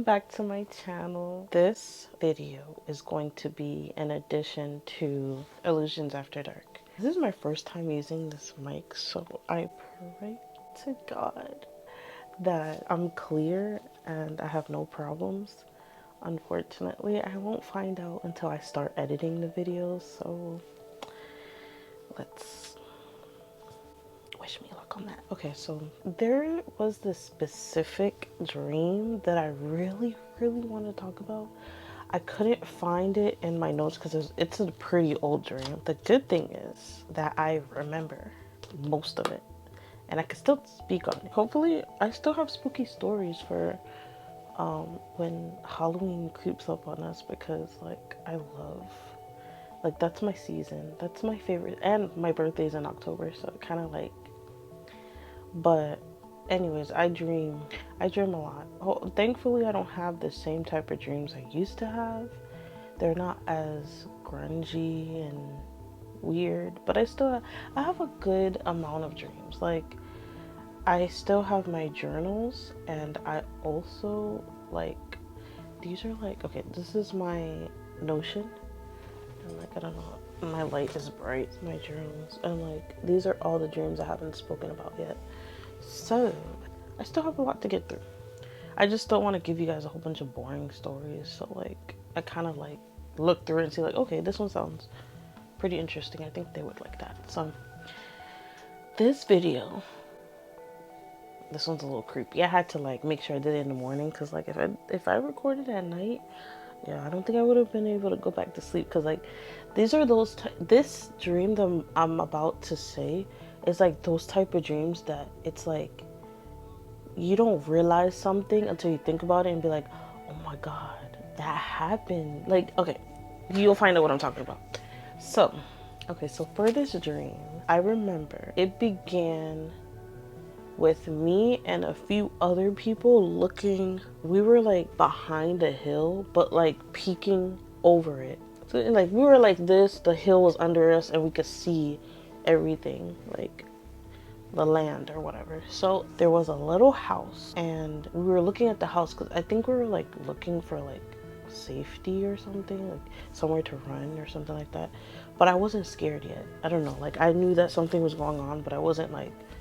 back to my channel. This video is going to be an addition to Allusions After Dark. This is my first time using this mic, so I pray to God that I'm clear and I have no problems. Unfortunately, I won't find out until I start editing the videos, so let's wish me luck on that. Okay, so there was this specific dream that I really want to talk about. I couldn't find it in my notes because it's a pretty old dream. The good thing is that I remember most of it and I can still speak on it. Hopefully I still have spooky stories for when Halloween creeps up on us, because I love, that's my season. That's my favorite, and my birthday's in October, so kind of but anyways, I dream a lot. Oh, thankfully I don't have the same type of dreams I used to have. They're not as grungy and weird, but I have a good amount of dreams. I still have my journals, and I also these are okay, this is my Notion, and I don't know, my light is bright, my journals, and these are all the dreams I haven't spoken about yet. So I still have a lot to get through. I just don't want to give you guys a whole bunch of boring stories, so I kind of look through it and see okay, this one sounds pretty interesting, I think they would like that. So this video, this one's a little creepy. I had to make sure I did it in the morning, because if I recorded at night, yeah, I don't think I would have been able to go back to sleep, because these are those this dream that I'm about to say is those type of dreams that it's you don't realize something until you think about it and be like, oh my god, that happened. Okay, you'll find out what I'm talking about. So okay, so for this dream, I remember it began with me and a few other people looking. We were behind a hill, but peeking over it. So we were this, the hill was under us, and we could see everything, the land or whatever. So there was a little house, and we were looking at the house because I think we were looking for safety or something, somewhere to run or something like that. But I wasn't scared yet. I don't know, I knew that something was going on, but I wasn't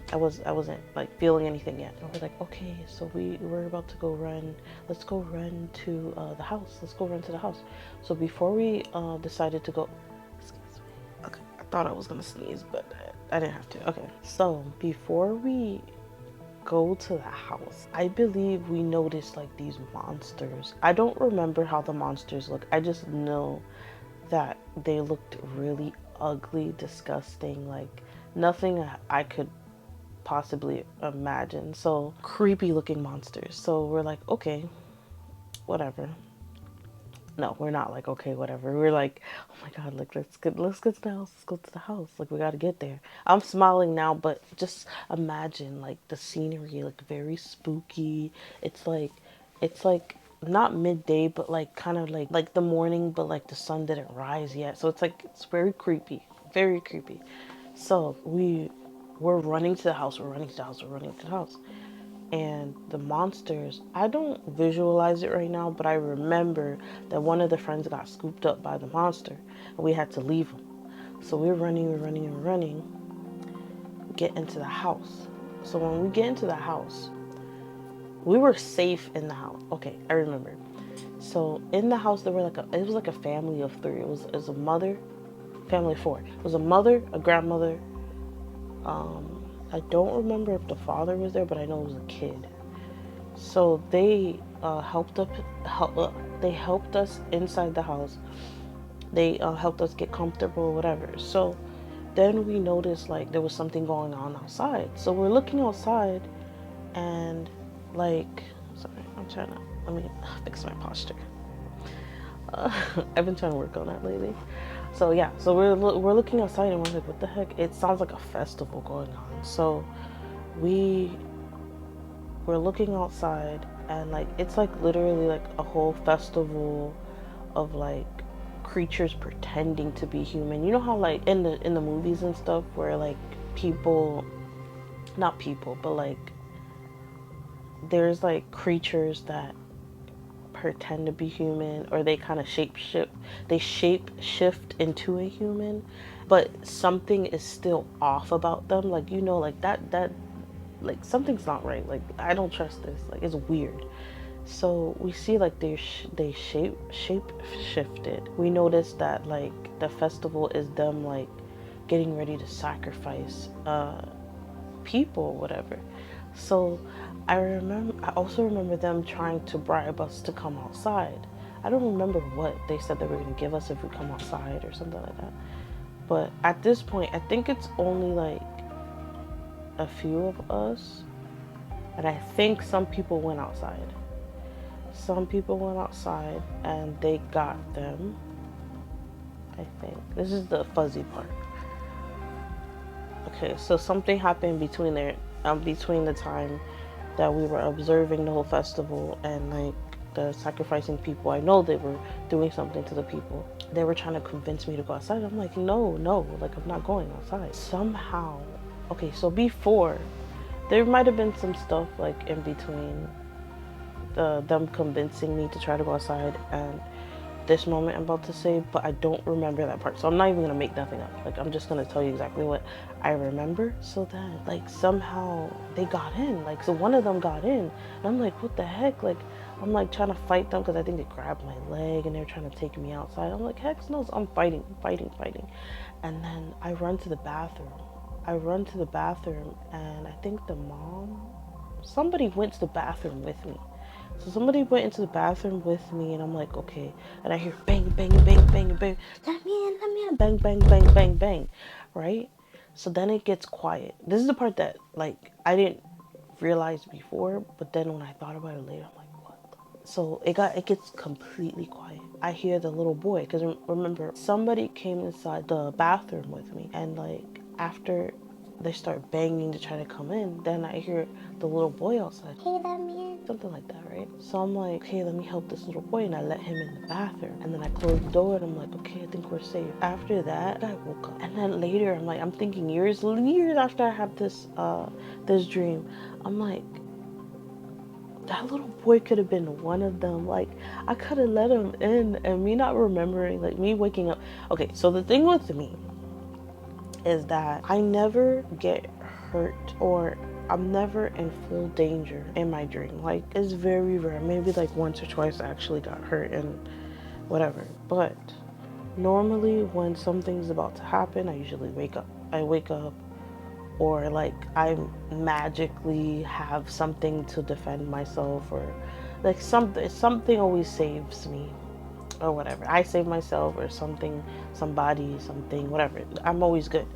I wasn't feeling anything yet. And we're okay, so we're about to go run. Let's go run to the house. Let's go run to the house. So before we decided to go, excuse me. Okay, I thought I was gonna sneeze, but I didn't have to. Okay, so before we go to the house, I believe we noticed these monsters. I don't remember how the monsters look. I just know that they looked really ugly, disgusting, nothing I could possibly imagine. So creepy looking monsters. So we're okay, whatever. No, we're not okay, whatever. We're oh my god, let's get to the house. Let's go to the house. We gotta get there. I'm smiling now, but just imagine the scenery, very spooky. It's not midday, but kind of like the morning, but the sun didn't rise yet. So it's very creepy, very creepy. So we're running to the house. We're running to the house. We're running to the house. And the monsters, I don't visualize it right now, but I remember that one of the friends got scooped up by the monster, and we had to leave him. So we're running, get into the house. So when we get into the house, we were safe in the house. Okay, I remember. So in the house, there were it was a family of 3. It was a mother, family of 4. It was a mother, a grandmother. I don't remember if the father was there, but I know it was a kid. So they helped us inside the house. They helped us get comfortable, whatever. So then we noticed there was something going on outside. So we're looking outside, and sorry, I'm trying to, let me fix my posture. I've been trying to work on that lately. So yeah, so we're looking outside, and we're what the heck? It sounds like a festival going on. So we're looking outside, and it's literally a whole festival of creatures pretending to be human. You know how in the movies and stuff where people, not people, but there's creatures that pretend to be human, or they kind of shape shift into a human, but something is still off about them. Like, you know, like that like something's not right. Like, I don't trust this. Like, it's weird. So we see like they shape shifted. We notice that like the festival is them like getting ready to sacrifice people, whatever. So I also remember them trying to bribe us to come outside. I don't remember what they said they were going to give us if we come outside or something like that. But at this point, I think it's only like a few of us, and I think some people went outside. Some people went outside and they got them. I think this is the fuzzy part. Okay, so something happened between there, between the time that we were observing the whole festival and like the sacrificing people. I know they were doing something to the people. They were trying to convince me to go outside. I'm like, no, like I'm not going outside. Somehow, okay, so before, there might have been some stuff like in between them convincing me to try to go outside and this moment I'm about to say, but I don't remember that part. So I'm not even gonna make nothing up. Like, I'm just gonna tell you exactly what I remember. So then, like, somehow they got in. Like, so one of them got in, and I'm like, what the heck? Like, I'm like trying to fight them because I think they grabbed my leg and they're trying to take me outside. I'm like, heck no, so I'm fighting. And then I run to the bathroom. And I think somebody went to the bathroom with me. So somebody went into the bathroom with me, and I'm like, okay. And I hear bang, bang, bang, bang, bang. Let me in, bang, bang, bang, bang, bang. Right? So then it gets quiet. This is the part that, like, I didn't realize before, but then when I thought about it later, I'm like, what? So it gets completely quiet. I hear the little boy, because remember, somebody came inside the bathroom with me, and like, after they start banging to try to come in, then I hear the little boy outside. Hey, let me in. Something like that, right? So I'm like, hey, let me help this little boy, and I let him in the bathroom. And then I closed the door, and I'm like, okay, I think we're safe. After that, I woke up. And then later, I'm thinking years after I have this dream, I'm like, that little boy could have been one of them. Like, I could have let him in, and me not remembering, like, me waking up. Okay, so the thing with me is that I never get hurt, or I'm never in full danger in my dream. Like, it's very rare. Maybe like once or twice I actually got hurt and whatever. But normally when something's about to happen, I usually wake up. Or like I magically have something to defend myself, or like something always saves me, or whatever. I save myself, or something, somebody, something, whatever. I'm always good.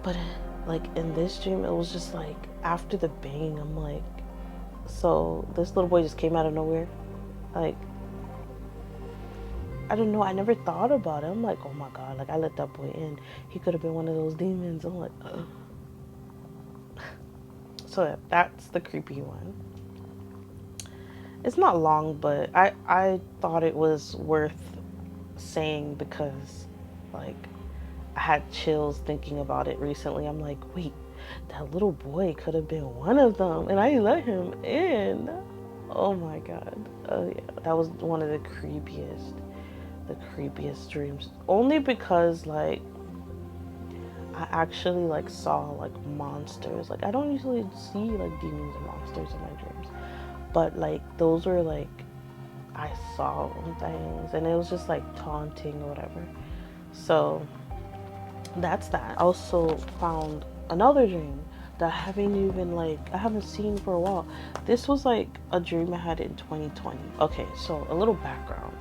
But like in this dream, it was just like after the bang, I'm like, so this little boy just came out of nowhere. Like, I don't know, I never thought about it. I'm like, oh my God, like I let that boy in. He could have been one of those demons. I'm like, ugh. So that's the creepy one. It's not long, but I thought it was worth saying because, like, I had chills thinking about it recently. I'm like, wait, that little boy could have been one of them, and I let him in. Oh my God. Oh yeah, that was one of the creepiest dreams. Only because, like, I actually like saw like monsters. Like, I don't usually see like demons and monsters in my dreams, but like those were like, I saw things, and it was just like taunting or whatever. So that's that. I also found another dream that I haven't seen for a while. This was like a dream I had in 2020. Okay, so a little background.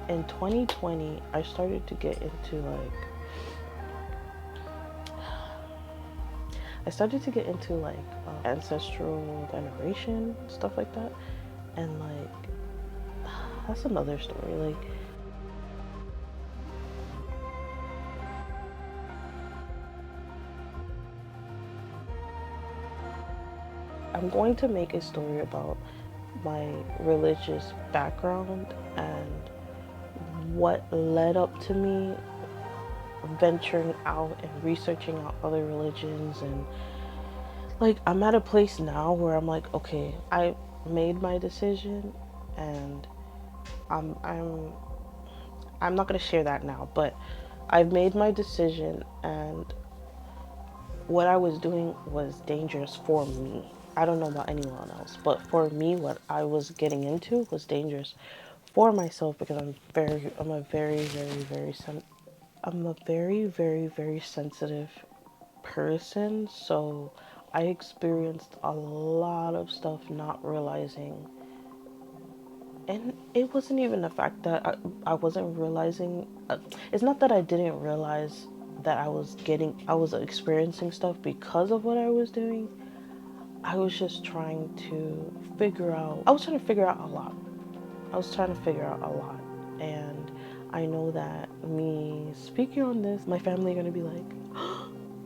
In 2020, I started to get into ancestral veneration, stuff like that. And like, that's another story. Like, I'm going to make a story about my religious background and what led up to me venturing out and researching out other religions. And like, I'm at a place now where I'm like, okay, I made my decision, and I'm I'm I'm not gonna share that now, but I've made my decision, and what I was doing was dangerous for me. I don't know about anyone else, but for me, what I was getting into was dangerous for myself because I'm a very sensitive person. So I experienced a lot of stuff not realizing, and it wasn't even the fact that I wasn't realizing. It's not that I didn't realize that I was experiencing stuff because of what I was doing. I was just trying to I was trying to figure out a lot. I was trying to figure out a lot. And I know that me speaking on this, my family are going to be like,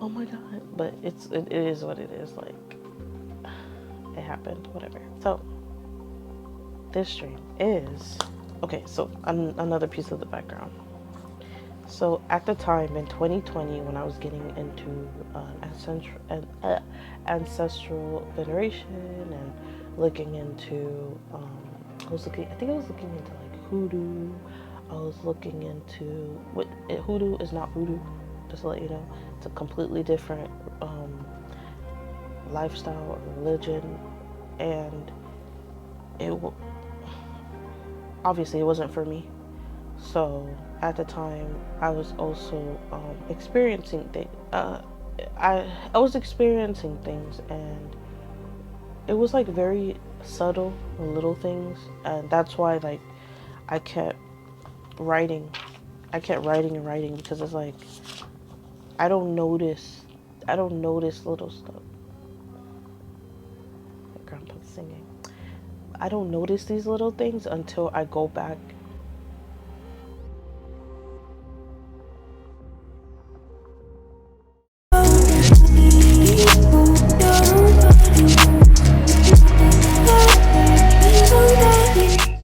oh my God. But it is what it is. Like, it happened, whatever. So, this dream is. Okay, so another piece of the background. So at the time in 2020, when I was getting into ancestral veneration and looking into, I think I was looking into like hoodoo. I was looking into hoodoo is not voodoo, just to let you know. It's a completely different lifestyle or religion, and it obviously it wasn't for me. So at the time, I was also experiencing things. I was experiencing things, and it was like very subtle, little things, and that's why like I kept writing. I kept writing and writing because it's like I don't notice. I don't notice little stuff. My grandpa's singing. I don't notice these little things until I go back